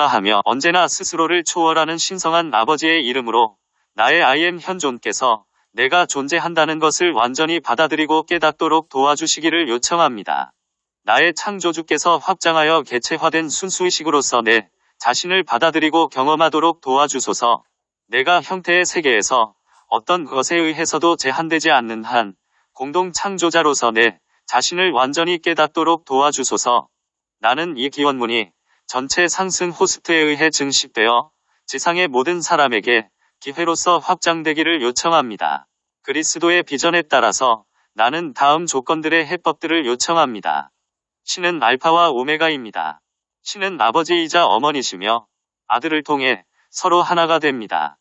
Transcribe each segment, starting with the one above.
하며 언제나 스스로를 초월하는 신성한 아버지의 이름으로 나의 I am 현존께서 내가 존재한다는 것을 완전히 받아들이고 깨닫도록 도와주시기를 요청합니다. 나의 창조주께서 확장하여 개체화된 순수의식으로서 내 자신을 받아들이고 경험하도록 도와주소서. 내가 형태의 세계에서 어떤 것에 의해서도 제한되지 않는 한 공동 창조자로서 내 자신을 완전히 깨닫도록 도와주소서. 나는 이 기원문이 전체 상승 호스트에 의해 증식되어 지상의 모든 사람에게 기회로서 확장되기를 요청합니다. 그리스도의 비전에 따라서 나는 다음 조건들의 해법들을 요청합니다. 신은 알파와 오메가입니다. 신은 아버지이자 어머니시며 아들을 통해 서로 하나가 됩니다.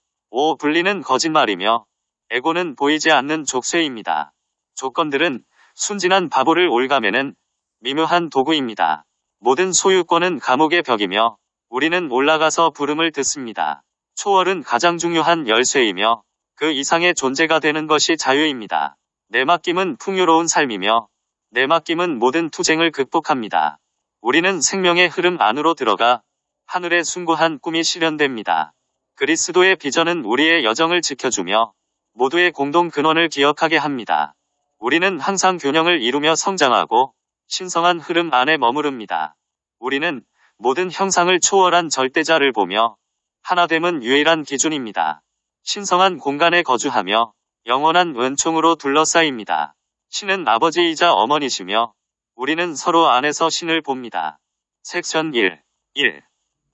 분리는 거짓말이며 에고는 보이지 않는 족쇄입니다. 조건들은 순진한 바보를 올가매는 미묘한 도구입니다. 모든 소유권은 감옥의 벽이며 우리는 올라가서 부름을 듣습니다. 초월은 가장 중요한 열쇠이며 그 이상의 존재가 되는 것이 자유입니다. 내 맡김은 풍요로운 삶이며 내 맡김은 모든 투쟁을 극복합니다. 우리는 생명의 흐름 안으로 들어가 하늘에 숭고한 꿈이 실현됩니다. 그리스도의 비전은 우리의 여정을 지켜주며 모두의 공동 근원을 기억하게 합니다. 우리는 항상 균형을 이루며 성장하고 신성한 흐름 안에 머무릅니다. 우리는 모든 형상을 초월한 절대자를 보며 하나됨은 유일한 기준입니다. 신성한 공간에 거주하며 영원한 은총으로 둘러싸입니다. 신은 아버지이자 어머니시며 우리는 서로 안에서 신을 봅니다. 섹션 1.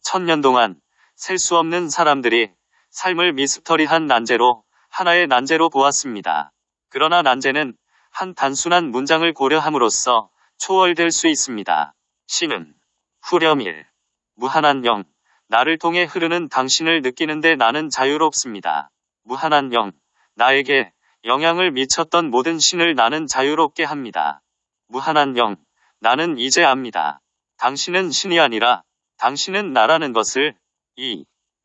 1000년 동안 셀 수 없는 사람들이 삶을 미스터리한 난제로 하나의 난제로 보았습니다. 그러나 난제는 한 단순한 문장을 고려함으로써 초월될 수 있습니다. 신은 후렴 1. 무한한 영. 나를 통해 흐르는 당신을 느끼는데 나는 자유롭습니다. 무한한 영. 나에게 영향을 미쳤던 모든 신을 나는 자유롭게 합니다. 무한한 영. 나는 이제 압니다. 당신은 신이 아니라 당신은 나라는 것을.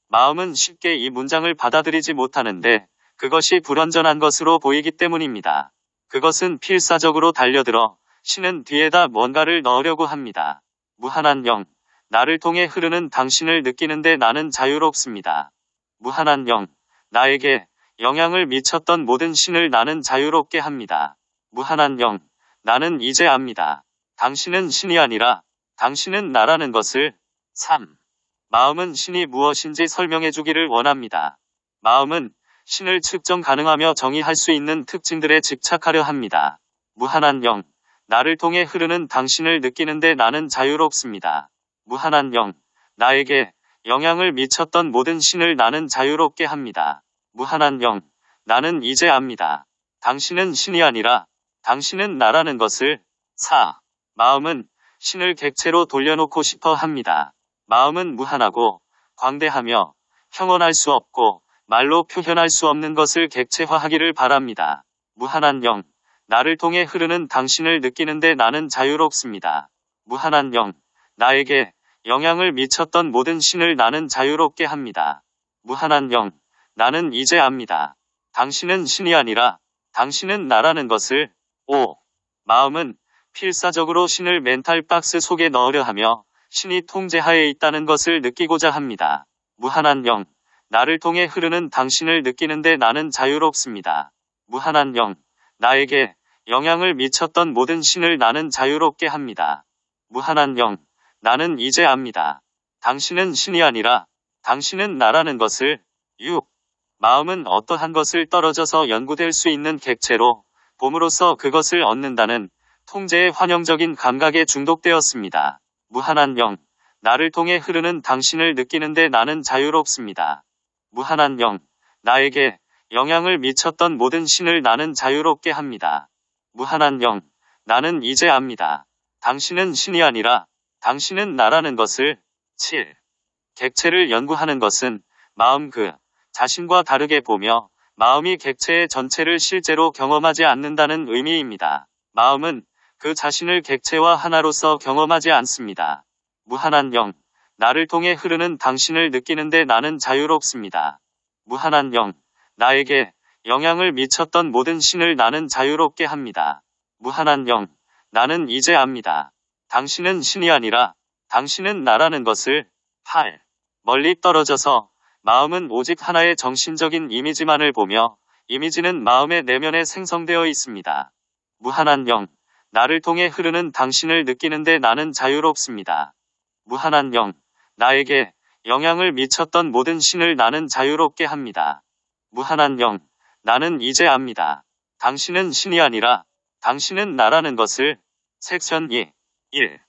마음은 쉽게 이 문장을 받아들이지 못하는데 그것이 불완전한 것으로 보이기 때문입니다. 그것은 필사적으로 달려들어 신은 뒤에다 뭔가를 넣으려고 합니다. 무한한 영. 나를 통해 흐르는 당신을 느끼는데 나는 자유롭습니다. 무한한 영. 나에게 영향을 미쳤던 모든 신을 나는 자유롭게 합니다. 무한한 영. 나는 이제 압니다. 당신은 신이 아니라 당신은 나라는 것을. 3. 마음은 신이 무엇인지 설명해주기를 원합니다. 마음은 신을 측정 가능하며 정의할 수 있는 특징들에 집착하려 합니다. 무한한 영. 나를 통해 흐르는 당신을 느끼는데 나는 자유롭습니다. 무한한 영. 나에게 영향을 미쳤던 모든 신을 나는 자유롭게 합니다. 무한한 영. 나는 이제 압니다. 당신은 신이 아니라 당신은 나라는 것을. 4. 마음은 신을 객체로 돌려놓고 싶어 합니다. 마음은 무한하고 광대하며 형언할 수 없고 말로 표현할 수 없는 것을 객체화하기를 바랍니다. 무한한 영. 나를 통해 흐르는 당신을 느끼는데 나는 자유롭습니다. 무한한 영. 나에게 영향을 미쳤던 모든 신을 나는 자유롭게 합니다. 무한한 영. 나는 이제 압니다. 당신은 신이 아니라 당신은 나라는 것을. 5. 마음은 필사적으로 신을 멘탈 박스 속에 넣으려 하며 신이 통제하에 있다는 것을 느끼고자 합니다. 무한한 영. 나를 통해 흐르는 당신을 느끼는데 나는 자유롭습니다. 무한한 영. 나에게 영향을 미쳤던 모든 신을 나는 자유롭게 합니다. 무한한 영. 나는 이제 압니다. 당신은 신이 아니라 당신은 나라는 것을. 6. 마음은 어떠한 것을 떨어져서 연구될 수 있는 객체로 봄으로써 그것을 얻는다는 통제의 환영적인 감각에 중독되었습니다. 무한한 영. 나를 통해 흐르는 당신을 느끼는데 나는 자유롭습니다. 무한한 영. 나에게 영향을 미쳤던 모든 신을 나는 자유롭게 합니다. 무한한 영. 나는 이제 압니다. 당신은 신이 아니라 당신은 나라는 것을. 7. 객체를 연구하는 것은 마음 그 자신과 다르게 보며 마음이 객체의 전체를 실제로 경험하지 않는다는 의미입니다. 마음은 그 자신을 객체와 하나로서 경험하지 않습니다. 무한한 영. 나를 통해 흐르는 당신을 느끼는데 나는 자유롭습니다. 무한한 영. 나에게 영향을 미쳤던 모든 신을 나는 자유롭게 합니다. 무한한 영. 나는 이제 압니다. 당신은 신이 아니라 당신은 나라는 것을. 8. 멀리 떨어져서 마음은 오직 하나의 정신적인 이미지만을 보며 이미지는 마음의 내면에 생성되어 있습니다. 무한한 영, 나를 통해 흐르는 당신을 느끼는데 나는 자유롭습니다. 무한한 영, 나에게 영향을 미쳤던 모든 신을 나는 자유롭게 합니다. 무한한 영, 나는 이제 압니다. 당신은 신이 아니라 당신은 나라는 것을. 섹션 2. 1.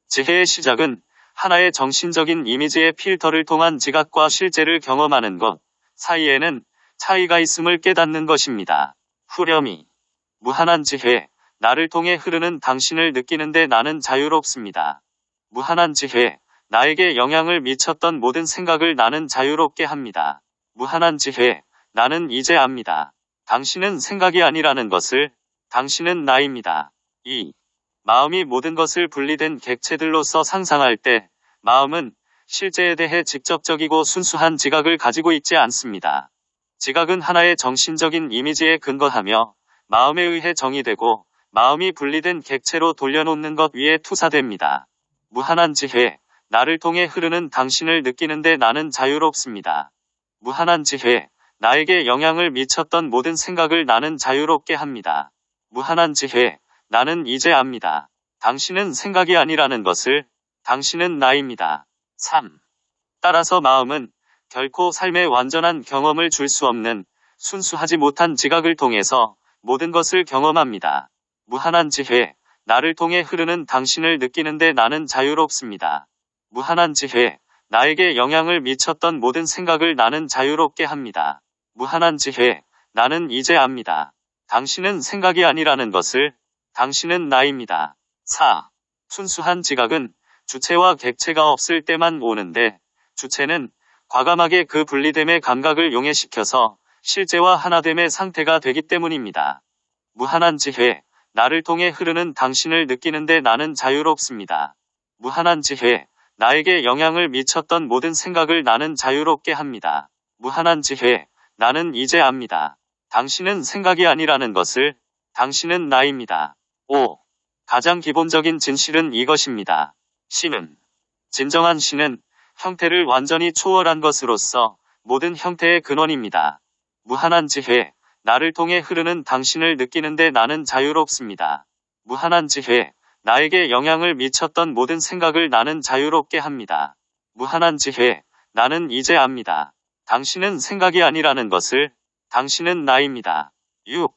지혜의 시작은 하나의 정신적인 이미지의 필터를 통한 지각과 실제를 경험하는 것 사이에는 차이가 있음을 깨닫는 것입니다. 후렴이 무한한 지혜, 나를 통해 흐르는 당신을 느끼는데 나는 자유롭습니다. 무한한 지혜, 나에게 영향을 미쳤던 모든 생각을 나는 자유롭게 합니다. 무한한 지혜, 나는 이제 압니다. 당신은 생각이 아니라는 것을. 당신은 나입니다. 2. 마음이 모든 것을 분리된 객체들로서 상상할 때 마음은 실제에 대해 직접적이고 순수한 지각을 가지고 있지 않습니다. 지각은 하나의 정신적인 이미지에 근거하며 마음에 의해 정의되고 마음이 분리된 객체로 돌려놓는 것 위에 투사됩니다. 무한한 지혜, 나를 통해 흐르는 당신을 느끼는데 나는 자유롭습니다. 무한한 지혜, 나에게 영향을 미쳤던 모든 생각을 나는 자유롭게 합니다. 무한한 지혜, 나는 이제 압니다. 당신은 생각이 아니라는 것을. 당신은 나입니다. 3. 따라서 마음은 결코 삶의 완전한 경험을 줄 수 없는 순수하지 못한 지각을 통해서 모든 것을 경험합니다. 무한한 지혜, 나를 통해 흐르는 당신을 느끼는데 나는 자유롭습니다. 무한한 지혜, 나에게 영향을 미쳤던 모든 생각을 나는 자유롭게 합니다. 무한한 지혜, 나는 이제 압니다. 당신은 생각이 아니라는 것을. 당신은 나입니다. 4. 순수한 지각은 주체와 객체가 없을 때만 오는데 주체는 과감하게 그 분리됨의 감각을 용해시켜서 실제와 하나됨의 상태가 되기 때문입니다. 무한한 지혜, 나를 통해 흐르는 당신을 느끼는데 나는 자유롭습니다. 무한한 지혜, 나에게 영향을 미쳤던 모든 생각을 나는 자유롭게 합니다. 무한한 지혜, 나는 이제 압니다. 당신은 생각이 아니라는 것을. 당신은 나입니다. 5. 가장 기본적인 진실은 이것입니다. 신은, 진정한 신은 형태를 완전히 초월한 것으로서 모든 형태의 근원입니다. 무한한 지혜, 나를 통해 흐르는 당신을 느끼는데 나는 자유롭습니다. 무한한 지혜, 나에게 영향을 미쳤던 모든 생각을 나는 자유롭게 합니다. 무한한 지혜, 나는 이제 압니다. 당신은 생각이 아니라는 것을. 당신은 나입니다. 6.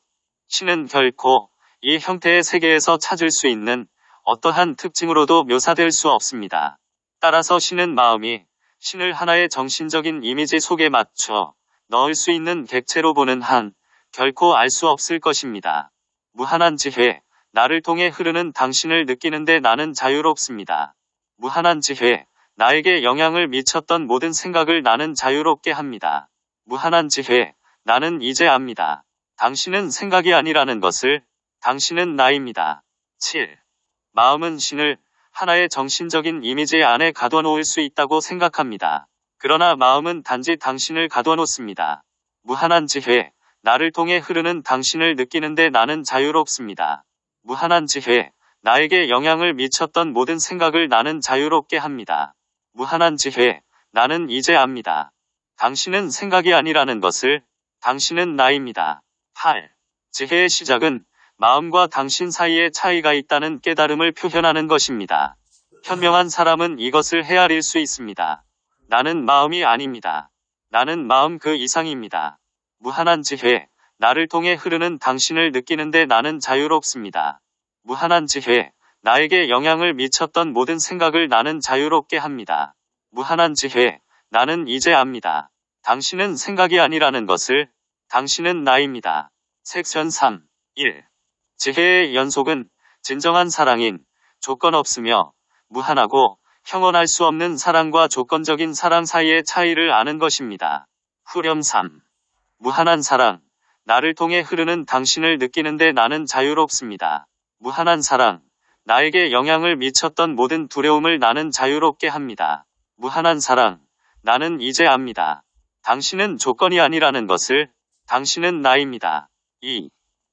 신은 결코 이 형태의 세계에서 찾을 수 있는 어떠한 특징으로도 묘사될 수 없습니다. 따라서 신은 마음이 신을 하나의 정신적인 이미지 속에 맞춰 넣을 수 있는 객체로 보는 한 결코 알 수 없을 것입니다. 무한한 지혜, 나를 통해 흐르는 당신을 느끼는데 나는 자유롭습니다. 무한한 지혜, 나에게 영향을 미쳤던 모든 생각을 나는 자유롭게 합니다. 무한한 지혜, 나는 이제 압니다. 당신은 생각이 아니라는 것을. 당신은 나입니다. 7. 마음은 신을 하나의 정신적인 이미지 안에 가둬놓을 수 있다고 생각합니다. 그러나 마음은 단지 당신을 가둬놓습니다. 무한한 지혜, 나를 통해 흐르는 당신을 느끼는데 나는 자유롭습니다. 무한한 지혜, 나에게 영향을 미쳤던 모든 생각을 나는 자유롭게 합니다. 무한한 지혜, 나는 이제 압니다. 당신은 생각이 아니라는 것을. 당신은 나입니다. 8. 지혜의 시작은 마음과 당신 사이에 차이가 있다는 깨달음을 표현하는 것입니다. 현명한 사람은 이것을 헤아릴 수 있습니다. 나는 마음이 아닙니다. 나는 마음 그 이상입니다. 무한한 지혜, 나를 통해 흐르는 당신을 느끼는데 나는 자유롭습니다. 무한한 지혜, 나에게 영향을 미쳤던 모든 생각을 나는 자유롭게 합니다. 무한한 지혜, 나는 이제 압니다. 당신은 생각이 아니라는 것을. 당신은 나입니다. 섹션 3. 1. 지혜의 연속은 진정한 사랑인 조건 없으며 무한하고 형언할 수 없는 사랑과 조건적인 사랑 사이의 차이를 아는 것입니다. 후렴 3. 무한한 사랑, 나를 통해 흐르는 당신을 느끼는데 나는 자유롭습니다. 무한한 사랑, 나에게 영향을 미쳤던 모든 두려움을 나는 자유롭게 합니다. 무한한 사랑, 나는 이제 압니다. 당신은 조건이 아니라는 것을. 당신은 나입니다. 2.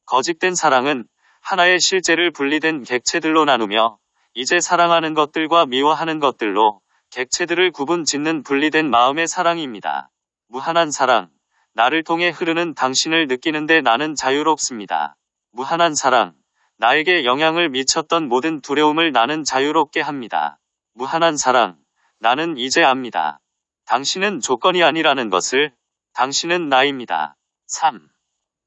거짓된 사랑은 하나의 실제를 분리된 객체들로 나누며 이제 사랑하는 것들과 미워하는 것들로 객체들을 구분 짓는 분리된 마음의 사랑입니다. 무한한 사랑. 나를 통해 흐르는 당신을 느끼는데 나는 자유롭습니다. 무한한 사랑. 나에게 영향을 미쳤던 모든 두려움을 나는 자유롭게 합니다. 무한한 사랑. 나는 이제 압니다. 당신은 조건이 아니라는 것을. 당신은 나입니다. 3.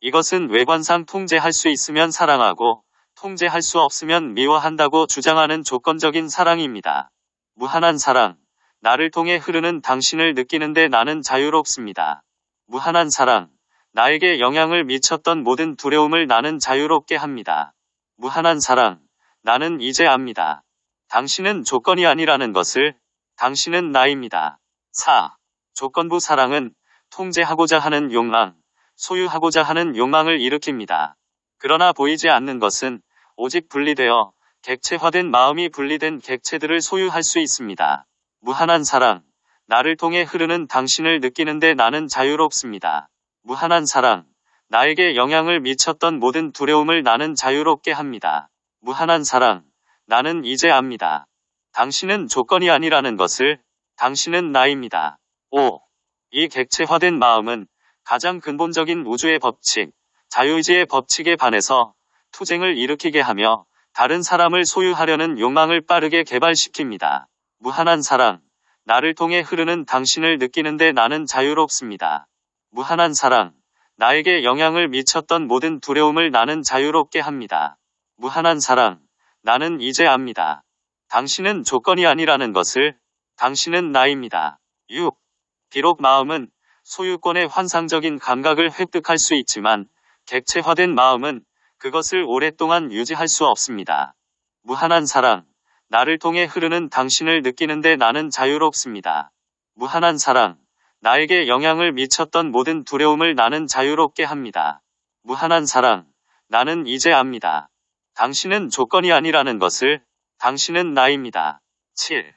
이것은 외관상 통제할 수 있으면 사랑하고 통제할 수 없으면 미워한다고 주장하는 조건적인 사랑입니다. 무한한 사랑. 나를 통해 흐르는 당신을 느끼는데 나는 자유롭습니다. 무한한 사랑. 나에게 영향을 미쳤던 모든 두려움을 나는 자유롭게 합니다. 무한한 사랑. 나는 이제 압니다. 당신은 조건이 아니라는 것을. 당신은 나입니다. 4. 조건부 사랑은 통제하고자 하는 욕망, 소유하고자 하는 욕망을 일으킵니다. 그러나 보이지 않는 것은 오직 분리되어 객체화된 마음이 분리된 객체들을 소유할 수 있습니다. 무한한 사랑. 나를 통해 흐르는 당신을 느끼는데 나는 자유롭습니다. 무한한 사랑. 나에게 영향을 미쳤던 모든 두려움을 나는 자유롭게 합니다. 무한한 사랑. 나는 이제 압니다. 당신은 조건이 아니라는 것을. 당신은 나입니다. 5. 이 객체화된 마음은 가장 근본적인 우주의 법칙, 자유의지의 법칙에 반해서 투쟁을 일으키게 하며 다른 사람을 소유하려는 욕망을 빠르게 개발시킵니다. 무한한 사랑. 나를 통해 흐르는 당신을 느끼는데 나는 자유롭습니다. 무한한 사랑. 나에게 영향을 미쳤던 모든 두려움을 나는 자유롭게 합니다. 무한한 사랑. 나는 이제 압니다. 당신은 조건이 아니라는 것을. 당신은 나입니다. 6. 비록 마음은 소유권의 환상적인 감각을 획득할 수 있지만 객체화된 마음은 그것을 오랫동안 유지할 수 없습니다. 무한한 사랑. 나를 통해 흐르는 당신을 느끼는데 나는 자유롭습니다. 무한한 사랑. 나에게 영향을 미쳤던 모든 두려움을 나는 자유롭게 합니다. 무한한 사랑. 나는 이제 압니다. 당신은 조건이 아니라는 것을. 당신은 나입니다. 7.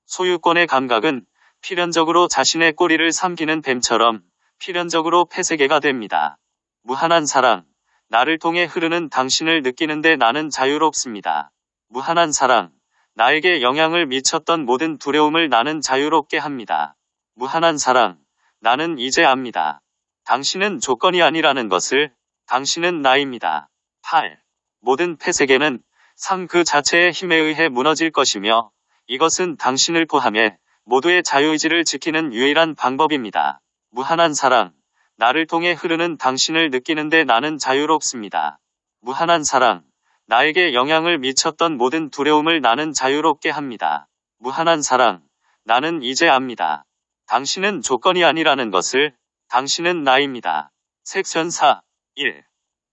소유권의 감각은 필연적으로 자신의 꼬리를 삼키는 뱀처럼 필연적으로 폐쇄개가 됩니다. 무한한 사랑. 나를 통해 흐르는 당신을 느끼는데 나는 자유롭습니다. 무한한 사랑. 나에게 영향을 미쳤던 모든 두려움을 나는 자유롭게 합니다. 무한한 사랑. 나는 이제 압니다. 당신은 조건이 아니라는 것을. 당신은 나입니다. 8. 모든 폐쇄개는 삶 그 자체의 힘에 의해 무너질 것이며 이것은 당신을 포함해 모두의 자유의지를 지키는 유일한 방법입니다. 무한한 사랑. 나를 통해 흐르는 당신을 느끼는데 나는 자유롭습니다. 무한한 사랑. 나에게 영향을 미쳤던 모든 두려움을 나는 자유롭게 합니다. 무한한 사랑. 나는 이제 압니다. 당신은 조건이 아니라는 것을. 당신은 나입니다. 섹션 4. 1.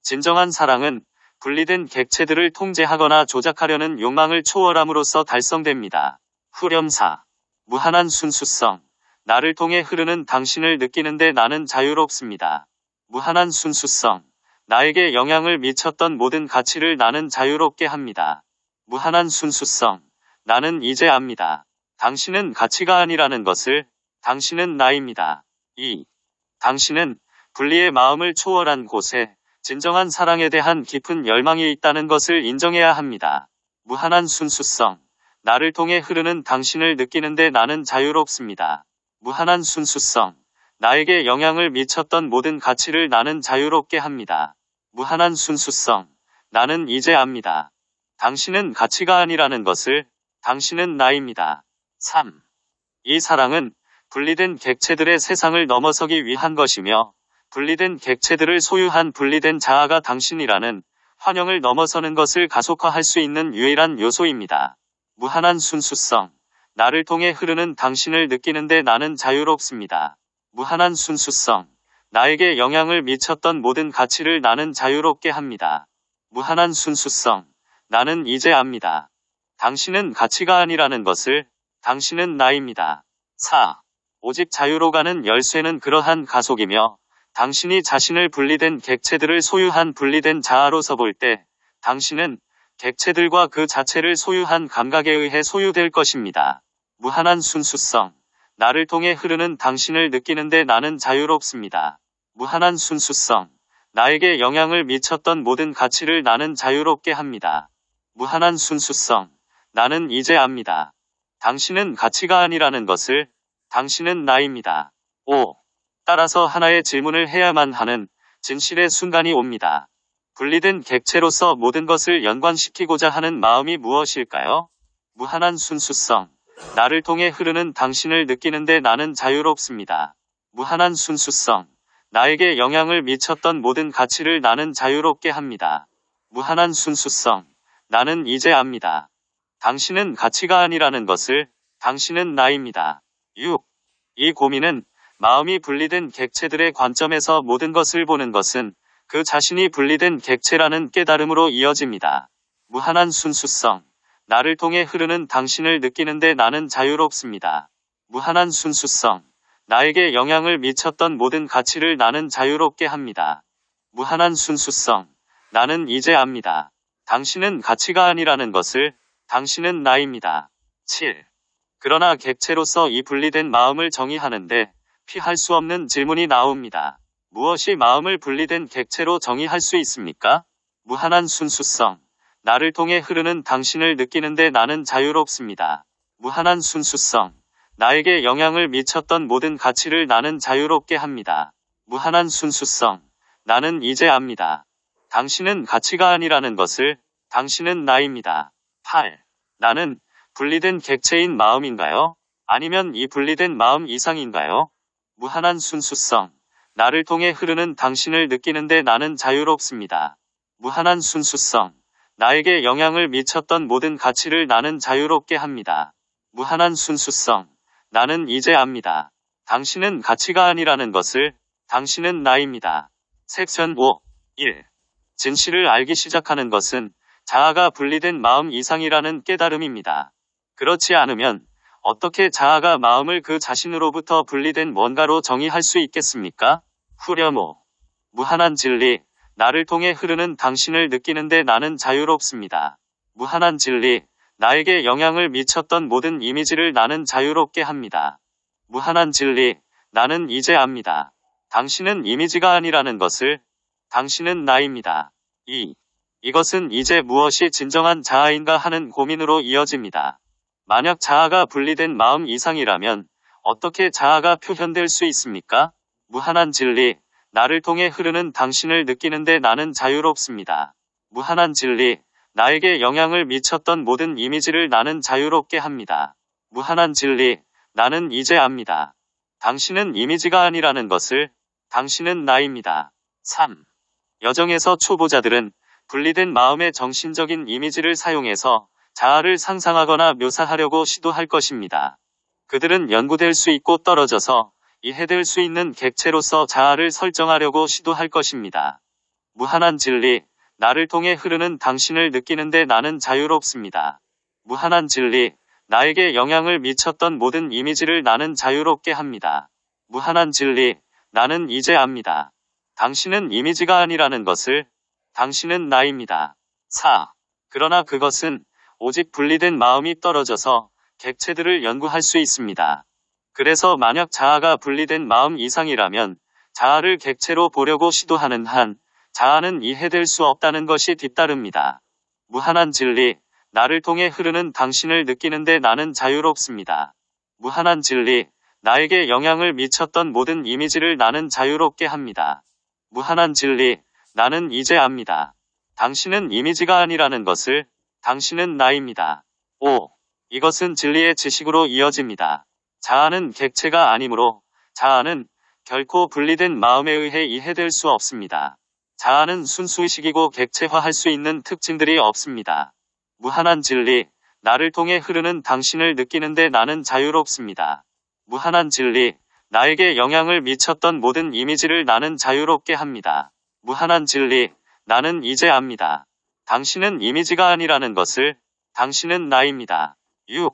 진정한 사랑은 분리된 객체들을 통제하거나 조작하려는 욕망을 초월함으로써 달성됩니다. 후렴 4. 무한한 순수성. 나를 통해 흐르는 당신을 느끼는데 나는 자유롭습니다. 무한한 순수성. 나에게 영향을 미쳤던 모든 가치를 나는 자유롭게 합니다. 무한한 순수성. 나는 이제 압니다. 당신은 가치가 아니라는 것을. 당신은 나입니다. 2. 당신은 분리의 마음을 초월한 곳에 진정한 사랑에 대한 깊은 열망이 있다는 것을 인정해야 합니다. 무한한 순수성. 나를 통해 흐르는 당신을 느끼는데 나는 자유롭습니다. 무한한 순수성. 나에게 영향을 미쳤던 모든 가치를 나는 자유롭게 합니다. 무한한 순수성. 나는 이제 압니다. 당신은 가치가 아니라는 것을. 당신은 나입니다. 3. 이 사랑은 분리된 객체들의 세상을 넘어서기 위한 것이며 분리된 객체들을 소유한 분리된 자아가 당신이라는 환영을 넘어서는 것을 가속화할 수 있는 유일한 요소입니다. 무한한 순수성. 나를 통해 흐르는 당신을 느끼는데 나는 자유롭습니다. 무한한 순수성. 나에게 영향을 미쳤던 모든 가치를 나는 자유롭게 합니다. 무한한 순수성. 나는 이제 압니다. 당신은 가치가 아니라는 것을. 당신은 나입니다. 4. 오직 자유로 가는 열쇠는 그러한 가속이며 당신이 자신을 분리된 객체들을 소유한 분리된 자아로서 볼 때 당신은 객체들과 그 자체를 소유한 감각에 의해 소유될 것입니다. 무한한 순수성. 나를 통해 흐르는 당신을 느끼는데 나는 자유롭습니다. 무한한 순수성. 나에게 영향을 미쳤던 모든 가치를 나는 자유롭게 합니다. 무한한 순수성. 나는 이제 압니다. 당신은 가치가 아니라는 것을, 당신은 나입니다. 5. 따라서 하나의 질문을 해야만 하는 진실의 순간이 옵니다. 분리된 객체로서 모든 것을 연관시키고자 하는 마음이 무엇일까요? 무한한 순수성. 나를 통해 흐르는 당신을 느끼는데 나는 자유롭습니다. 무한한 순수성. 나에게 영향을 미쳤던 모든 가치를 나는 자유롭게 합니다. 무한한 순수성. 나는 이제 압니다. 당신은 가치가 아니라는 것을, 당신은 나입니다. 6. 이 고민은 마음이 분리된 객체들의 관점에서 모든 것을 보는 것은 그 자신이 분리된 객체라는 깨달음으로 이어집니다. 무한한 순수성. 나를 통해 흐르는 당신을 느끼는데 나는 자유롭습니다. 무한한 순수성. 나에게 영향을 미쳤던 모든 가치를 나는 자유롭게 합니다. 무한한 순수성. 나는 이제 압니다. 당신은 가치가 아니라는 것을, 당신은 나입니다. 7. 그러나 객체로서 이 분리된 마음을 정의하는데 피할 수 없는 질문이 나옵니다. 무엇이 마음을 분리된 객체로 정의할 수 있습니까? 무한한 순수성. 나를 통해 흐르는 당신을 느끼는데 나는 자유롭습니다. 무한한 순수성. 나에게 영향을 미쳤던 모든 가치를 나는 자유롭게 합니다. 무한한 순수성. 나는 이제 압니다. 당신은 가치가 아니라는 것을, 당신은 나입니다. 8. 나는 분리된 객체인 마음인가요? 아니면 이 분리된 마음 이상인가요? 무한한 순수성. 나를 통해 흐르는 당신을 느끼는데 나는 자유롭습니다. 무한한 순수성. 나에게 영향을 미쳤던 모든 가치를 나는 자유롭게 합니다. 무한한 순수성. 나는 이제 압니다. 당신은 가치가 아니라는 것을, 당신은 나입니다. 섹션 5. 1. 진실을 알기 시작하는 것은 자아가 분리된 마음 이상이라는 깨달음입니다. 그렇지 않으면 어떻게 자아가 마음을 그 자신으로부터 분리된 뭔가로 정의할 수 있겠습니까? 후렴호. 무한한 진리. 나를 통해 흐르는 당신을 느끼는데 나는 자유롭습니다. 무한한 진리. 나에게 영향을 미쳤던 모든 이미지를 나는 자유롭게 합니다. 무한한 진리. 나는 이제 압니다. 당신은 이미지가 아니라는 것을, 당신은 나입니다. 2. 이것은 이제 무엇이 진정한 자아인가 하는 고민으로 이어집니다. 만약 자아가 분리된 마음 이상이라면 어떻게 자아가 표현될 수 있습니까? 무한한 진리. 나를 통해 흐르는 당신을 느끼는데 나는 자유롭습니다. 무한한 진리. 나에게 영향을 미쳤던 모든 이미지를 나는 자유롭게 합니다. 무한한 진리. 나는 이제 압니다. 당신은 이미지가 아니라는 것을, 당신은 나입니다. 3. 여정에서 초보자들은 분리된 마음의 정신적인 이미지를 사용해서 자아를 상상하거나 묘사하려고 시도할 것입니다. 그들은 연구될 수 있고 떨어져서 이해될 수 있는 객체로서 자아를 설정하려고 시도할 것입니다. 무한한 진리. 나를 통해 흐르는 당신을 느끼는데 나는 자유롭습니다. 무한한 진리. 나에게 영향을 미쳤던 모든 이미지를 나는 자유롭게 합니다. 무한한 진리. 나는 이제 압니다. 당신은 이미지가 아니라는 것을, 당신은 나입니다. 4. 그러나 그것은 오직 분리된 마음이 떨어져서 객체들을 연구할 수 있습니다. 그래서 만약 자아가 분리된 마음 이상이라면 자아를 객체로 보려고 시도하는 한 자아는 이해될 수 없다는 것이 뒤따릅니다. 무한한 진리. 나를 통해 흐르는 당신을 느끼는데 나는 자유롭습니다. 무한한 진리. 나에게 영향을 미쳤던 모든 이미지를 나는 자유롭게 합니다. 무한한 진리. 나는 이제 압니다. 당신은 이미지가 아니라는 것을, 당신은 나입니다. 5. 이것은 진리의 지식으로 이어집니다. 자아는 객체가 아니므로 자아는 결코 분리된 마음에 의해 이해될 수 없습니다. 자아는 순수의식이고 객체화할 수 있는 특징들이 없습니다. 무한한 진리. 나를 통해 흐르는 당신을 느끼는데 나는 자유롭습니다. 무한한 진리. 나에게 영향을 미쳤던 모든 이미지를 나는 자유롭게 합니다. 무한한 진리. 나는 이제 압니다. 당신은 이미지가 아니라는 것을, 당신은 나입니다. 6.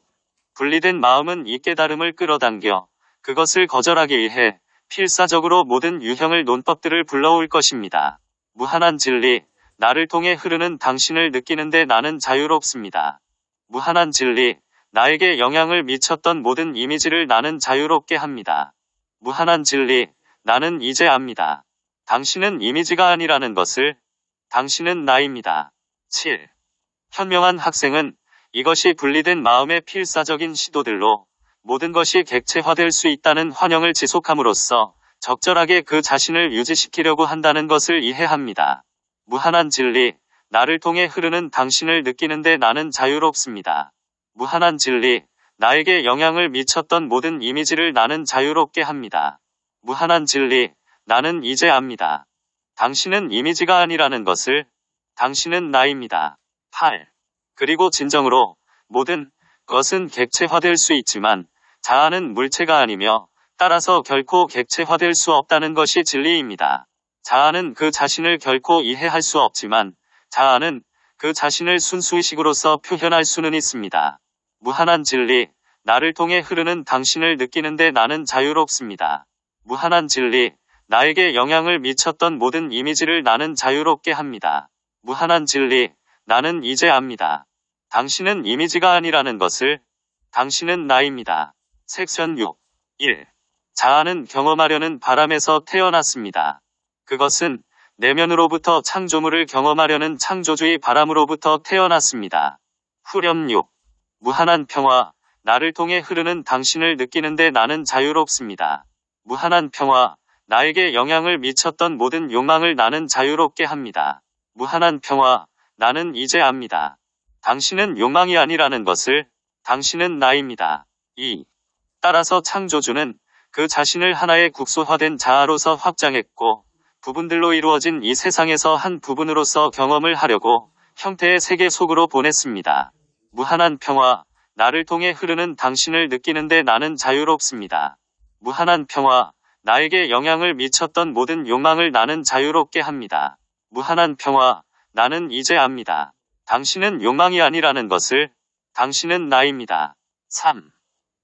분리된 마음은 이 깨달음을 끌어당겨 그것을 거절하기 위해 필사적으로 모든 유형을 논법들을 불러올 것입니다. 무한한 진리. 나를 통해 흐르는 당신을 느끼는데 나는 자유롭습니다. 무한한 진리. 나에게 영향을 미쳤던 모든 이미지를 나는 자유롭게 합니다. 무한한 진리. 나는 이제 압니다. 당신은 이미지가 아니라는 것을, 당신은 나입니다. 7. 현명한 학생은 이것이 분리된 마음의 필사적인 시도들로 모든 것이 객체화될 수 있다는 환영을 지속함으로써 적절하게 그 자신을 유지시키려고 한다는 것을 이해합니다. 무한한 진리, 나를 통해 흐르는 당신을 느끼는데 나는 자유롭습니다. 무한한 진리, 나에게 영향을 미쳤던 모든 이미지를 나는 자유롭게 합니다. 무한한 진리, 나는 이제 압니다. 당신은 이미지가 아니라는 것을, 당신은 나입니다. 8. 그리고 진정으로 모든 것은 객체화될 수 있지만 자아는 물체가 아니며 따라서 결코 객체화될 수 없다는 것이 진리입니다. 자아는 그 자신을 결코 이해할 수 없지만 자아는 그 자신을 순수의식으로서 표현할 수는 있습니다. 무한한 진리, 나를 통해 흐르는 당신을 느끼는데 나는 자유롭습니다. 무한한 진리, 나에게 영향을 미쳤던 모든 이미지를 나는 자유롭게 합니다. 무한한 진리, 나는 이제 압니다. 당신은 이미지가 아니라는 것을, 당신은 나입니다. 섹션 6. 1. 자아는 경험하려는 바람에서 태어났습니다. 그것은 내면으로부터 창조물을 경험하려는 창조주의 바람으로부터 태어났습니다. 후렴 6. 무한한 평화, 나를 통해 흐르는 당신을 느끼는데 나는 자유롭습니다. 무한한 평화, 나에게 영향을 미쳤던 모든 욕망을 나는 자유롭게 합니다. 무한한 평화, 나는 이제 압니다. 당신은 욕망이 아니라는 것을, 당신은 나입니다. 2. 따라서 창조주는 그 자신을 하나의 국소화된 자아로서 확장했고 부분들로 이루어진 이 세상에서 한 부분으로서 경험을 하려고 형태의 세계 속으로 보냈습니다. 무한한 평화, 나를 통해 흐르는 당신을 느끼는데 나는 자유롭습니다. 무한한 평화, 나에게 영향을 미쳤던 모든 욕망을 나는 자유롭게 합니다. 무한한 평화, 나는 이제 압니다. 당신은 욕망이 아니라는 것을, 당신은 나입니다. 3.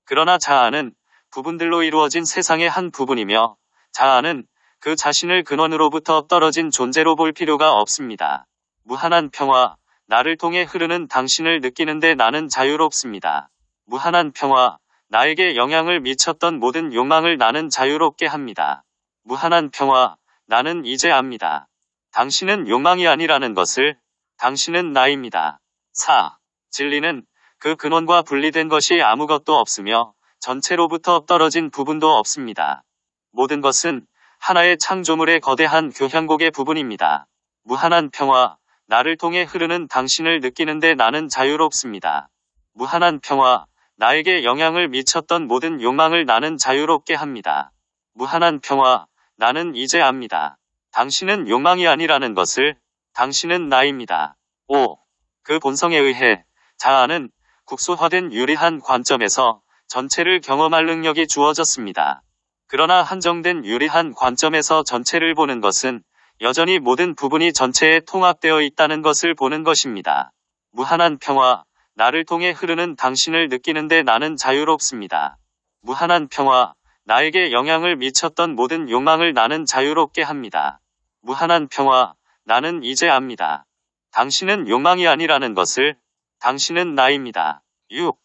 그러나 자아는 부분들로 이루어진 세상의 한 부분이며 자아는 그 자신을 근원으로부터 떨어진 존재로 볼 필요가 없습니다. 무한한 평화, 나를 통해 흐르는 당신을 느끼는데 나는 자유롭습니다. 무한한 평화, 나에게 영향을 미쳤던 모든 욕망을 나는 자유롭게 합니다. 무한한 평화, 나는 이제 압니다. 당신은 욕망이 아니라는 것을, 당신은 나입니다. 4. 진리는 그 근원과 분리된 것이 아무것도 없으며 전체로부터 떨어진 부분도 없습니다. 모든 것은 하나의 창조물의 거대한 교향곡의 부분입니다. 무한한 평화, 나를 통해 흐르는 당신을 느끼는데 나는 자유롭습니다. 무한한 평화, 나에게 영향을 미쳤던 모든 욕망을 나는 자유롭게 합니다. 무한한 평화, 나는 이제 압니다. 당신은 욕망이 아니라는 것을, 당신은 나입니다. 5. 그 본성에 의해 자아는 국소화된 유리한 관점에서 전체를 경험할 능력이 주어졌습니다. 그러나 한정된 유리한 관점에서 전체를 보는 것은 여전히 모든 부분이 전체에 통합되어 있다는 것을 보는 것입니다. 무한한 평화, 나를 통해 흐르는 당신을 느끼는데 나는 자유롭습니다. 무한한 평화, 나에게 영향을 미쳤던 모든 욕망을 나는 자유롭게 합니다. 무한한 평화, 나는 이제 압니다. 당신은 욕망이 아니라는 것을, 당신은 나입니다. 6.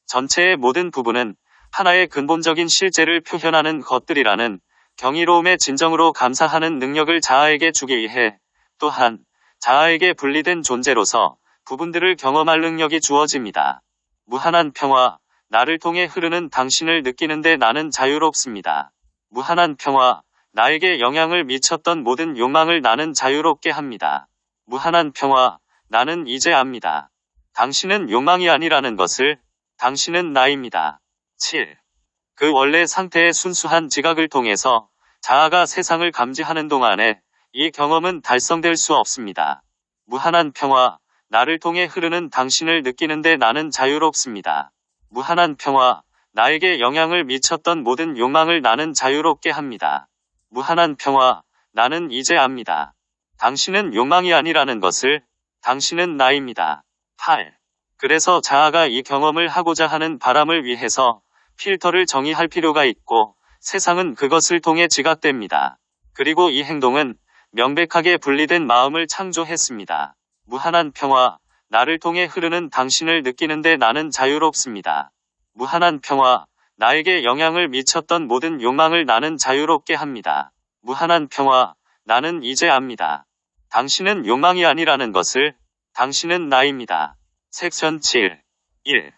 전체의 모든 부분은 하나의 근본적인 실제를 표현하는 것들이라는 경이로움에 진정으로 감사하는 능력을 자아에게 주기 위해 또한 자아에게 분리된 존재로서 부분들을 경험할 능력이 주어집니다. 무한한 평화, 나를 통해 흐르는 당신을 느끼는데 나는 자유롭습니다. 무한한 평화, 나에게 영향을 미쳤던 모든 욕망을 나는 자유롭게 합니다. 무한한 평화, 나는 이제 압니다. 당신은 욕망이 아니라는 것을, 당신은 나입니다. 7. 그 원래 상태의 순수한 지각을 통해서 자아가 세상을 감지하는 동안에 이 경험은 달성될 수 없습니다. 무한한 평화, 나를 통해 흐르는 당신을 느끼는데 나는 자유롭습니다. 무한한 평화, 나에게 영향을 미쳤던 모든 욕망을 나는 자유롭게 합니다. 무한한 평화, 나는 이제 압니다. 당신은 욕망이 아니라는 것을, 당신은 나입니다. 8. 그래서 자아가 이 경험을 하고자 하는 바람을 위해서 필터를 정의할 필요가 있고 세상은 그것을 통해 지각됩니다. 그리고 이 행동은 명백하게 분리된 마음을 창조했습니다. 무한한 평화, 나를 통해 흐르는 당신을 느끼는데 나는 자유롭습니다. 무한한 평화, 나에게 영향을 미쳤던 모든 욕망을 나는 자유롭게 합니다. 무한한 평화, 나는 이제 압니다. 당신은 욕망이 아니라는 것을, 당신은 나입니다. 섹션 7. 1.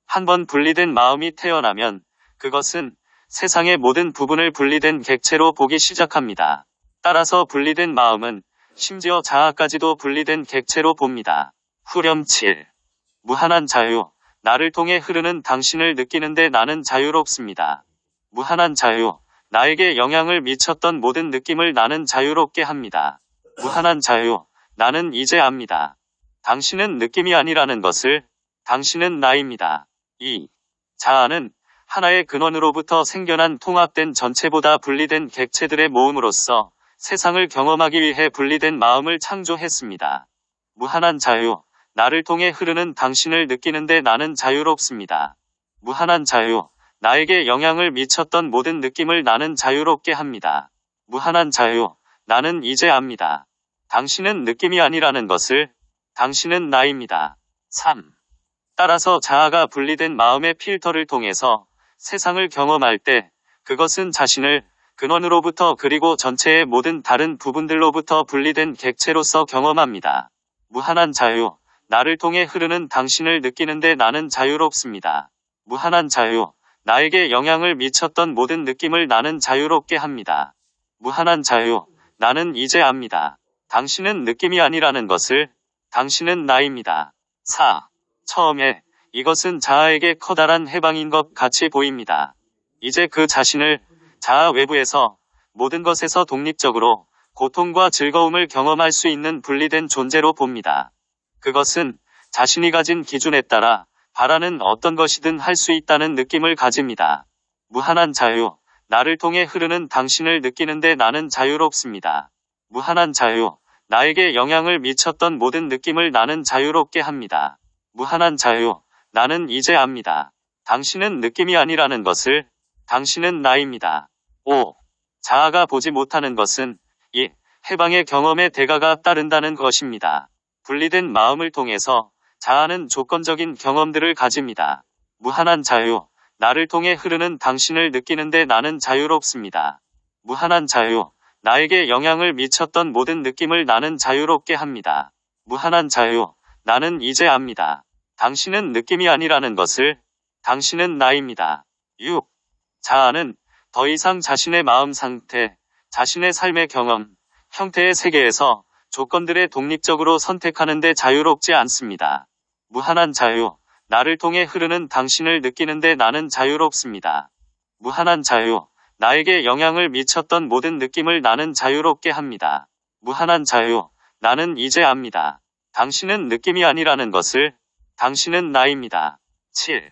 한 번 분리된 마음이 태어나면 그것은 세상의 모든 부분을 분리된 객체로 보기 시작합니다. 따라서 분리된 마음은 심지어 자아까지도 분리된 객체로 봅니다. 후렴 7. 무한한 자유. 나를 통해 흐르는 당신을 느끼는데 나는 자유롭습니다. 무한한 자유. 나에게 영향을 미쳤던 모든 느낌을 나는 자유롭게 합니다. 무한한 자유. 나는 이제 압니다. 당신은 느낌이 아니라는 것을. 당신은 나입니다. 2. 자아는 하나의 근원으로부터 생겨난 통합된 전체보다 분리된 객체들의 모음으로써 세상을 경험하기 위해 분리된 마음을 창조했습니다. 무한한 자유. 나를 통해 흐르는 당신을 느끼는데 나는 자유롭습니다. 무한한 자유. 나에게 영향을 미쳤던 모든 느낌을 나는 자유롭게 합니다. 무한한 자유. 나는 이제 압니다. 당신은 느낌이 아니라는 것을. 당신은 나입니다. 3. 따라서 자아가 분리된 마음의 필터를 통해서 세상을 경험할 때 그것은 자신을 근원으로부터 그리고 전체의 모든 다른 부분들로부터 분리된 객체로서 경험합니다. 무한한 자유. 나를 통해 흐르는 당신을 느끼는데 나는 자유롭습니다. 무한한 자유. 나에게 영향을 미쳤던 모든 느낌을 나는 자유롭게 합니다. 무한한 자유. 나는 이제 압니다. 당신은 느낌이 아니라는 것을. 당신은 나입니다. 4. 처음에 이것은 자아에게 커다란 해방인 것 같이 보입니다. 이제 그 자신을 자아 외부에서 모든 것에서 독립적으로 고통과 즐거움을 경험할 수 있는 분리된 존재로 봅니다. 그것은 자신이 가진 기준에 따라 바라는 어떤 것이든 할 수 있다는 느낌을 가집니다. 무한한 자유. 나를 통해 흐르는 당신을 느끼는데 나는 자유롭습니다. 무한한 자유. 나에게 영향을 미쳤던 모든 느낌을 나는 자유롭게 합니다. 무한한 자유. 나는 이제 압니다. 당신은 느낌이 아니라는 것을. 당신은 나입니다. 5. 자아가 보지 못하는 것은 이 해방의 경험의 대가가 따른다는 것입니다. 분리된 마음을 통해서 자아는 조건적인 경험들을 가집니다. 무한한 자유. 나를 통해 흐르는 당신을 느끼는데 나는 자유롭습니다. 무한한 자유. 나에게 영향을 미쳤던 모든 느낌을 나는 자유롭게 합니다. 무한한 자유. 나는 이제 압니다. 당신은 느낌이 아니라는 것을. 당신은 나입니다. 6. 자아는 더 이상 자신의 마음 상태, 자신의 삶의 경험, 형태의 세계에서 조건들에 독립적으로 선택하는데 자유롭지 않습니다. 무한한 자유. 나를 통해 흐르는 당신을 느끼는데 나는 자유롭습니다. 무한한 자유. 나에게 영향을 미쳤던 모든 느낌을 나는 자유롭게 합니다. 무한한 자유. 나는 이제 압니다. 당신은 느낌이 아니라는 것을. 당신은 나입니다. 7.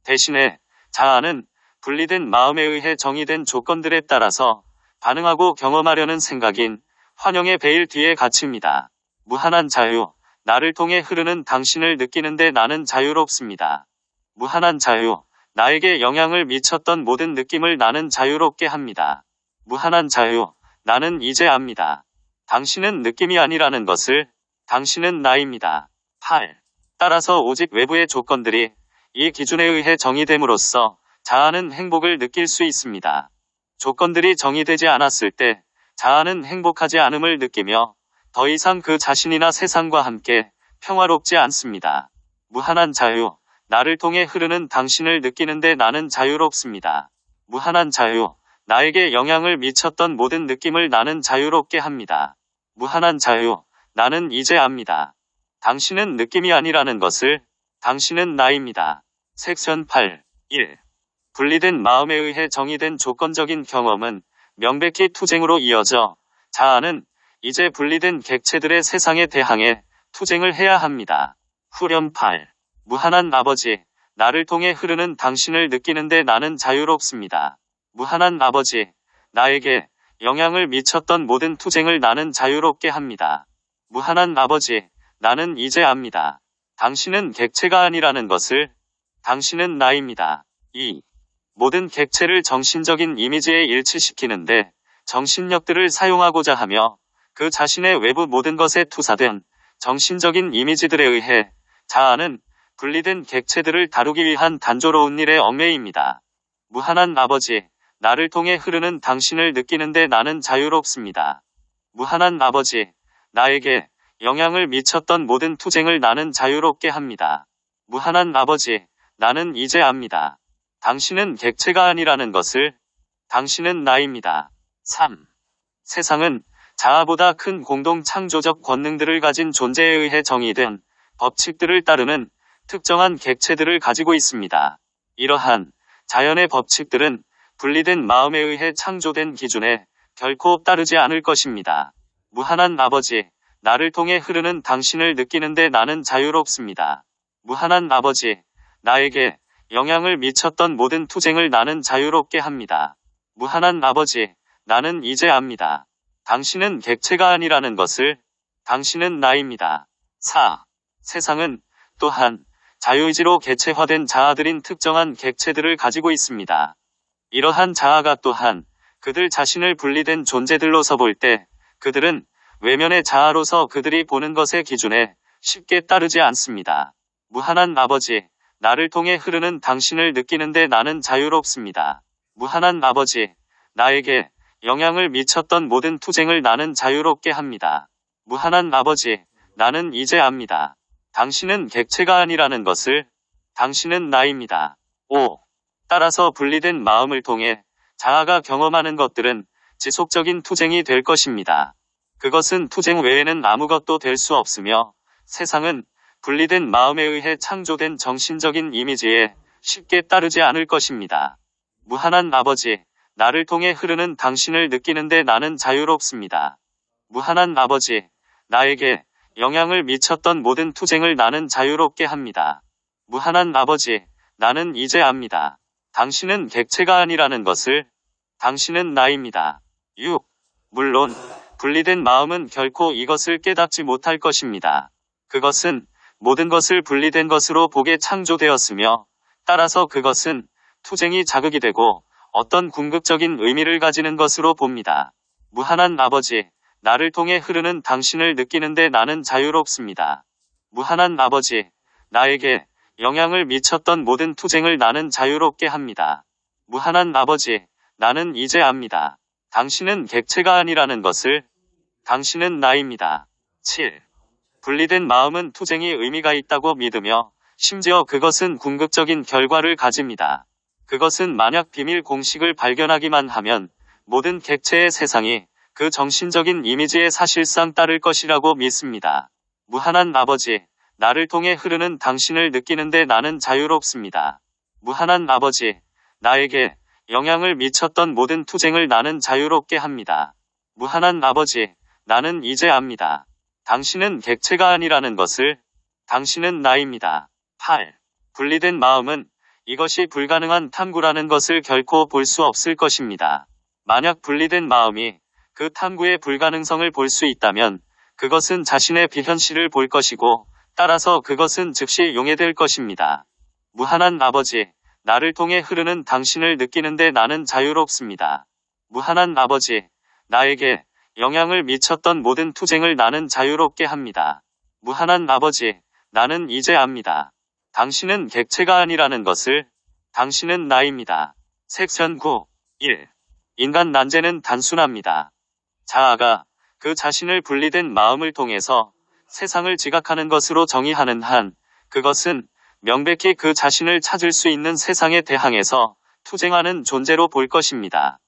대신에 자아는 분리된 마음에 의해 정의된 조건들에 따라서 반응하고 경험하려는 생각인 환영의 베일 뒤에 갇힙니다. 무한한 자유. 나를 통해 흐르는 당신을 느끼는데 나는 자유롭습니다. 무한한 자유. 나에게 영향을 미쳤던 모든 느낌을 나는 자유롭게 합니다. 무한한 자유. 나는 이제 압니다. 당신은 느낌이 아니라는 것을. 당신은 나입니다. 8. 따라서 오직 외부의 조건들이 이 기준에 의해 정의됨으로써 자아는 행복을 느낄 수 있습니다. 조건들이 정의되지 않았을 때 자아는 행복하지 않음을 느끼며 더 이상 그 자신이나 세상과 함께 평화롭지 않습니다. 무한한 자유. 나를 통해 흐르는 당신을 느끼는데 나는 자유롭습니다. 무한한 자유. 나에게 영향을 미쳤던 모든 느낌을 나는 자유롭게 합니다. 무한한 자유. 나는 이제 압니다. 당신은 느낌이 아니라는 것을. 당신은 나입니다. 섹션 8. 1. 분리된 마음에 의해 정의된 조건적인 경험은 명백히 투쟁으로 이어져 자아는 이제 분리된 객체들의 세상에 대항해 투쟁을 해야 합니다. 후렴 8. 무한한 아버지. 나를 통해 흐르는 당신을 느끼는데 나는 자유롭습니다. 무한한 아버지. 나에게 영향을 미쳤던 모든 투쟁을 나는 자유롭게 합니다. 무한한 아버지. 나는 이제 압니다. 당신은 객체가 아니라는 것을. 당신은 나입니다. 2. 모든 객체를 정신적인 이미지에 일치시키는데 정신력들을 사용하고자 하며 그 자신의 외부 모든 것에 투사된 정신적인 이미지들에 의해 자아는 분리된 객체들을 다루기 위한 단조로운 일에 얽매입니다. 무한한 아버지. 나를 통해 흐르는 당신을 느끼는데 나는 자유롭습니다. 무한한 아버지. 나에게 영향을 미쳤던 모든 투쟁을 나는 자유롭게 합니다. 무한한 아버지, 나는 이제 압니다. 당신은 객체가 아니라는 것을. 당신은 나입니다. 3. 세상은 자아보다 큰 공동 창조적 권능들을 가진 존재에 의해 정의된 법칙들을 따르는 특정한 객체들을 가지고 있습니다. 이러한 자연의 법칙들은 분리된 마음에 의해 창조된 기준에 결코 따르지 않을 것입니다. 무한한 아버지, 나를 통해 흐르는 당신을 느끼는데 나는 자유롭습니다. 무한한 아버지, 나에게 영향을 미쳤던 모든 투쟁을 나는 자유롭게 합니다. 무한한 아버지, 나는 이제 압니다. 당신은 객체가 아니라는 것을. 당신은 나입니다. 4. 세상은 또한 자유의지로 개체화된 자아들인 특정한 객체들을 가지고 있습니다. 이러한 자아가 또한 그들 자신을 분리된 존재들로서 볼 때 그들은 외면의 자아로서 그들이 보는 것의 기준에 쉽게 따르지 않습니다. 무한한 아버지, 나를 통해 흐르는 당신을 느끼는데 나는 자유롭습니다. 무한한 아버지, 나에게 영향을 미쳤던 모든 투쟁을 나는 자유롭게 합니다. 무한한 아버지, 나는 이제 압니다. 당신은 객체가 아니라는 것을. 당신은 나입니다. 5. 따라서 분리된 마음을 통해 자아가 경험하는 것들은 지속적인 투쟁이 될 것입니다. 그것은 투쟁 외에는 아무것도 될 수 없으며 세상은 분리된 마음에 의해 창조된 정신적인 이미지에 쉽게 따르지 않을 것입니다. 무한한 아버지, 나를 통해 흐르는 당신을 느끼는데 나는 자유롭습니다. 무한한 아버지, 나에게 영향을 미쳤던 모든 투쟁을 나는 자유롭게 합니다. 무한한 아버지, 나는 이제 압니다. 당신은 객체가 아니라는 것을. 당신은 나입니다. 6. 물론 분리된 마음은 결코 이것을 깨닫지 못할 것입니다. 그것은 모든 것을 분리된 것으로 보게 창조되었으며 따라서 그것은 투쟁이 자극이 되고 어떤 궁극적인 의미를 가지는 것으로 봅니다. 무한한 아버지, 나를 통해 흐르는 당신을 느끼는데 나는 자유롭습니다. 무한한 아버지, 나에게 영향을 미쳤던 모든 투쟁을 나는 자유롭게 합니다. 무한한 아버지, 나는 이제 압니다. 당신은 객체가 아니라는 것을. 당신은 나입니다. 7. 분리된 마음은 투쟁이 의미가 있다고 믿으며 심지어 그것은 궁극적인 결과를 가집니다. 그것은 만약 비밀 공식을 발견하기만 하면 모든 객체의 세상이 그 정신적인 이미지에 사실상 따를 것이라고 믿습니다. 무한한 아버지, 나를 통해 흐르는 당신을 느끼는데 나는 자유롭습니다. 무한한 아버지, 나에게 영향을 미쳤던 모든 투쟁을 나는 자유롭게 합니다. 무한한 아버지, 나는 이제 압니다. 당신은 객체가 아니라는 것을. 당신은 나입니다. 8. 분리된 마음은 이것이 불가능한 탐구라는 것을 결코 볼 수 없을 것입니다. 만약 분리된 마음이 그 탐구의 불가능성을 볼 수 있다면 그것은 자신의 비현실을 볼 것이고 따라서 그것은 즉시 용해될 것입니다. 무한한 아버지, 나를 통해 흐르는 당신을 느끼는데 나는 자유롭습니다. 무한한 아버지, 나에게 영향을 미쳤던 모든 투쟁을 나는 자유롭게 합니다. 무한한 아버지, 나는 이제 압니다. 당신은 객체가 아니라는 것을. 당신은 나입니다. 섹션 9. 1. 인간 난제는 단순합니다. 자아가 그 자신을 분리된 마음을 통해서 세상을 지각하는 것으로 정의하는 한, 그것은 명백히 그 자신을 찾을 수 있는 세상에 대항해서 투쟁하는 존재로 볼 것입니다.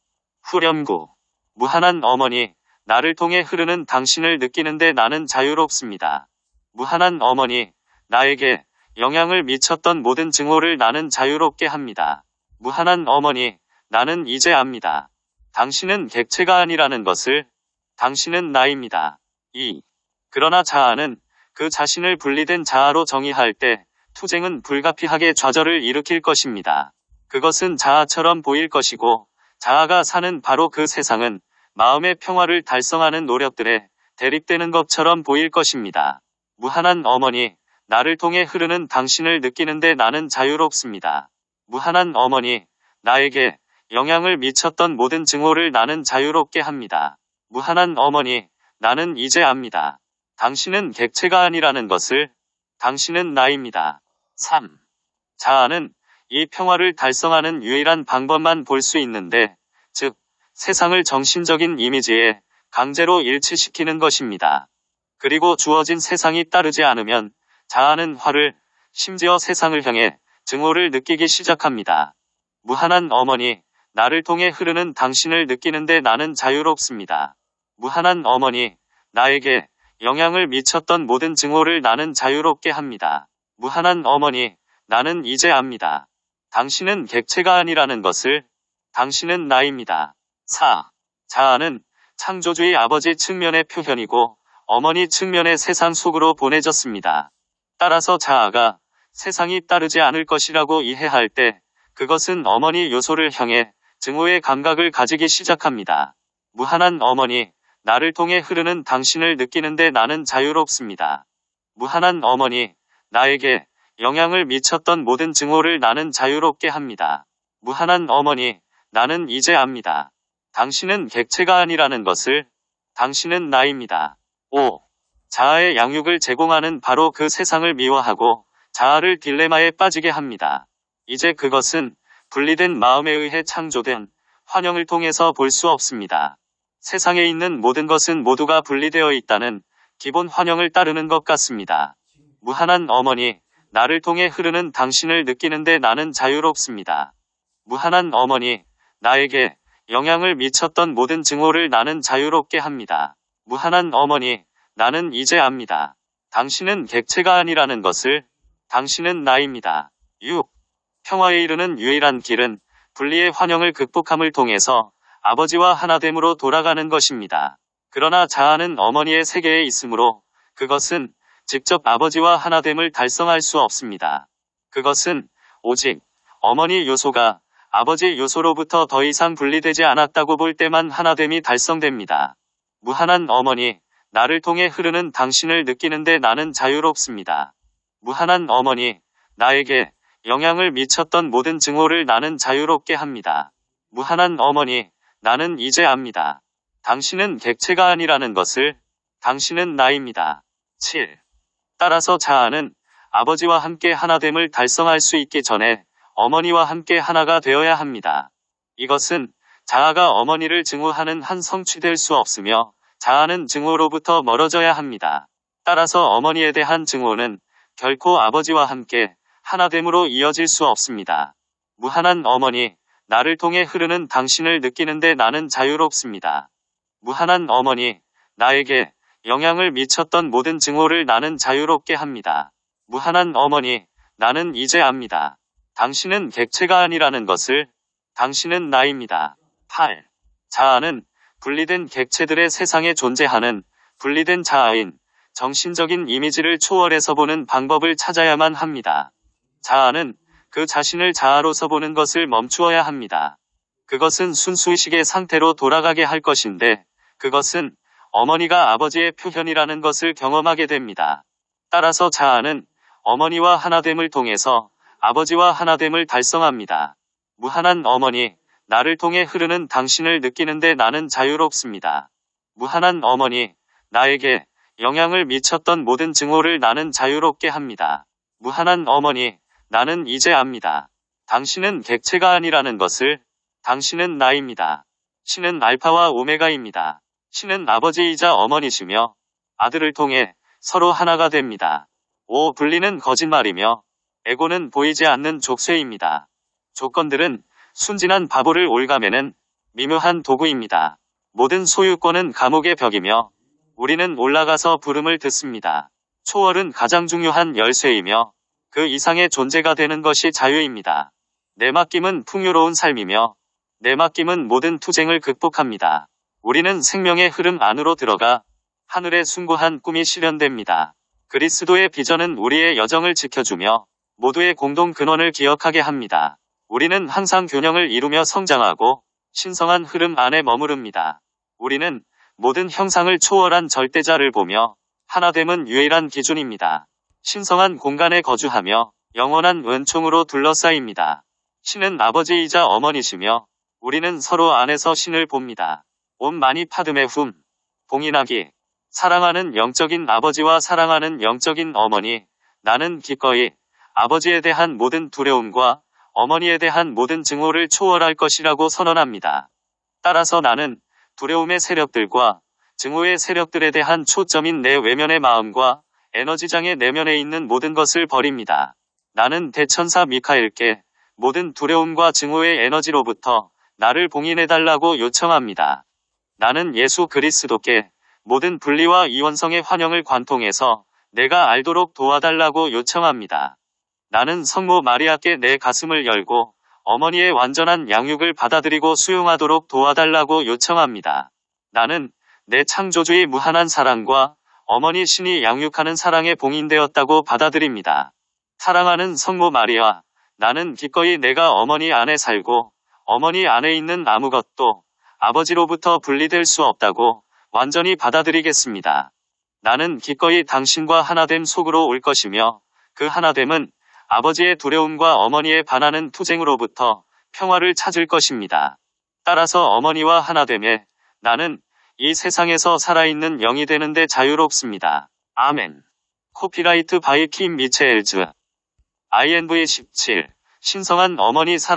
후렴구. 무한한 어머니, 나를 통해 흐르는 당신을 느끼는데 나는 자유롭습니다. 무한한 어머니, 나에게 영향을 미쳤던 모든 증오를 나는 자유롭게 합니다. 무한한 어머니, 나는 이제 압니다. 당신은 객체가 아니라는 것을. 당신은 나입니다. 2. 그러나 자아는 그 자신을 분리된 자아로 정의할 때 투쟁은 불가피하게 좌절을 일으킬 것입니다. 그것은 자아처럼 보일 것이고 자아가 사는 바로 그 세상은 마음의 평화를 달성하는 노력들에 대립되는 것처럼 보일 것입니다. 무한한 어머니, 나를 통해 흐르는 당신을 느끼는데 나는 자유롭습니다. 무한한 어머니, 나에게 영향을 미쳤던 모든 증오를 나는 자유롭게 합니다. 무한한 어머니, 나는 이제 압니다. 당신은 객체가 아니라는 것을. 당신은 나입니다. 3. 자아는 이 평화를 달성하는 유일한 방법만 볼 수 있는데, 즉, 세상을 정신적인 이미지에 강제로 일치시키는 것입니다. 그리고 주어진 세상이 따르지 않으면 자아는 화를, 심지어 세상을 향해 증오를 느끼기 시작합니다. 무한한 어머니, 나를 통해 흐르는 당신을 느끼는데 나는 자유롭습니다. 무한한 어머니, 나에게 영향을 미쳤던 모든 증오를 나는 자유롭게 합니다. 무한한 어머니, 나는 이제 압니다. 당신은 객체가 아니라는 것을. 당신은 나입니다. 4. 자아는 창조주의 아버지 측면의 표현이고 어머니 측면의 세상 속으로 보내졌습니다. 따라서 자아가 세상이 따르지 않을 것이라고 이해할 때 그것은 어머니 요소를 향해 증오의 감각을 가지기 시작합니다. 무한한 어머니, 나를 통해 흐르는 당신을 느끼는데 나는 자유롭습니다. 무한한 어머니, 나에게 영향을 미쳤던 모든 증오를 나는 자유롭게 합니다. 무한한 어머니, 나는 이제 압니다. 당신은 객체가 아니라는 것을. 당신은 나입니다. 5. 자아의 양육을 제공하는 바로 그 세상을 미워하고 자아를 딜레마에 빠지게 합니다. 이제 그것은 분리된 마음에 의해 창조된 환영을 통해서 볼 수 없습니다. 세상에 있는 모든 것은 모두가 분리되어 있다는 기본 환영을 따르는 것 같습니다. 무한한 어머니, 나를 통해 흐르는 당신을 느끼는데 나는 자유롭습니다. 무한한 어머니, 나에게 영향을 미쳤던 모든 증오를 나는 자유롭게 합니다. 무한한 어머니, 나는 이제 압니다. 당신은 객체가 아니라는 것을. 당신은 나입니다. 6. 평화에 이르는 유일한 길은 분리의 환영을 극복함을 통해서 아버지와 하나됨으로 돌아가는 것입니다. 그러나 자아는 어머니의 세계에 있으므로 그것은 직접 아버지와 하나됨을 달성할 수 없습니다. 그것은 오직 어머니 요소가 아버지 요소로부터 더 이상 분리되지 않았다고 볼 때만 하나됨이 달성됩니다. 무한한 어머니, 나를 통해 흐르는 당신을 느끼는데 나는 자유롭습니다. 무한한 어머니, 나에게 영향을 미쳤던 모든 증오를 나는 자유롭게 합니다. 무한한 어머니, 나는 이제 압니다. 당신은 객체가 아니라는 것을. 당신은 나입니다. 7. 따라서 자아는 아버지와 함께 하나됨을 달성할 수 있기 전에 어머니와 함께 하나가 되어야 합니다. 이것은 자아가 어머니를 증오하는 한 성취될 수 없으며 자아는 증오로부터 멀어져야 합니다. 따라서 어머니에 대한 증오는 결코 아버지와 함께 하나됨으로 이어질 수 없습니다. 무한한 어머니, 나를 통해 흐르는 당신을 느끼는데 나는 자유롭습니다. 무한한 어머니, 나에게 영향을 미쳤던 모든 증오를 나는 자유롭게 합니다. 무한한 어머니, 나는 이제 압니다. 당신은 객체가 아니라는 것을. 당신은 나입니다. 8. 자아는 분리된 객체들의 세상에 존재하는 분리된 자아인 정신적인 이미지를 초월해서 보는 방법을 찾아야만 합니다. 자아는 그 자신을 자아로서 보는 것을 멈추어야 합니다. 그것은 순수의식의 상태로 돌아가게 할 것인데 그것은 어머니가 아버지의 표현이라는 것을 경험하게 됩니다. 따라서 자아는 어머니와 하나됨을 통해서 아버지와 하나됨을 달성합니다. 무한한 어머니, 나를 통해 흐르는 당신을 느끼는데 나는 자유롭습니다. 무한한 어머니, 나에게 영향을 미쳤던 모든 증오를 나는 자유롭게 합니다. 무한한 어머니, 나는 이제 압니다. 당신은 객체가 아니라는 것을. 당신은 나입니다. 신은 알파와 오메가입니다. 신은 아버지이자 어머니시며 아들을 통해 서로 하나가 됩니다. 5. 분리는 거짓말이며 에고는 보이지 않는 족쇄입니다. 조건들은 순진한 바보를 옭아매는 미묘한 도구입니다. 모든 소유권은 감옥의 벽이며 우리는 올라가서 부름을 듣습니다. 초월은 가장 중요한 열쇠이며 그 이상의 존재가 되는 것이 자유입니다. 내맡김은 풍요로운 삶이며 내맡김은 모든 투쟁을 극복합니다. 우리는 생명의 흐름 안으로 들어가 하늘에 숭고한 꿈이 실현됩니다. 그리스도의 비전은 우리의 여정을 지켜주며 모두의 공동 근원을 기억하게 합니다. 우리는 항상 균형을 이루며 성장하고 신성한 흐름 안에 머무릅니다. 우리는 모든 형상을 초월한 절대자를 보며 하나됨은 유일한 기준입니다. 신성한 공간에 거주하며 영원한 은총으로 둘러싸입니다. 신은 아버지이자 어머니시며 우리는 서로 안에서 신을 봅니다. 온 마니 파드메 훔 봉인하기. 사랑하는 영적인 아버지와 사랑하는 영적인 어머니, 나는 기꺼이 아버지에 대한 모든 두려움과 어머니에 대한 모든 증오를 초월할 것이라고 선언합니다. 따라서 나는 두려움의 세력들과 증오의 세력들에 대한 초점인 내 외면의 마음과 에너지장의 내면에 있는 모든 것을 버립니다. 나는 대천사 미카엘께 모든 두려움과 증오의 에너지로부터 나를 봉인해달라고 요청합니다. 나는 예수 그리스도께 모든 분리와 이원성의 환영을 관통해서 내가 알도록 도와달라고 요청합니다. 나는 성모 마리아께 내 가슴을 열고 어머니의 완전한 양육을 받아들이고 수용하도록 도와달라고 요청합니다. 나는 내 창조주의 무한한 사랑과 어머니 신이 양육하는 사랑에 봉인되었다고 받아들입니다. 사랑하는 성모 마리아, 나는 기꺼이 내가 어머니 안에 살고 어머니 안에 있는 아무것도 아버지로부터 분리될 수 없다고 완전히 받아들이겠습니다. 나는 기꺼이 당신과 하나됨 속으로 올 것이며 그 하나됨은 아버지의 두려움과 어머니의 반하는 투쟁으로부터 평화를 찾을 것입니다. 따라서 어머니와 하나됨에 나는 이 세상에서 살아있는 영이 되는데 자유롭습니다. 아멘. 코피라이트 바이 킴 미체엘즈. INV 17. 신성한 어머니 사랑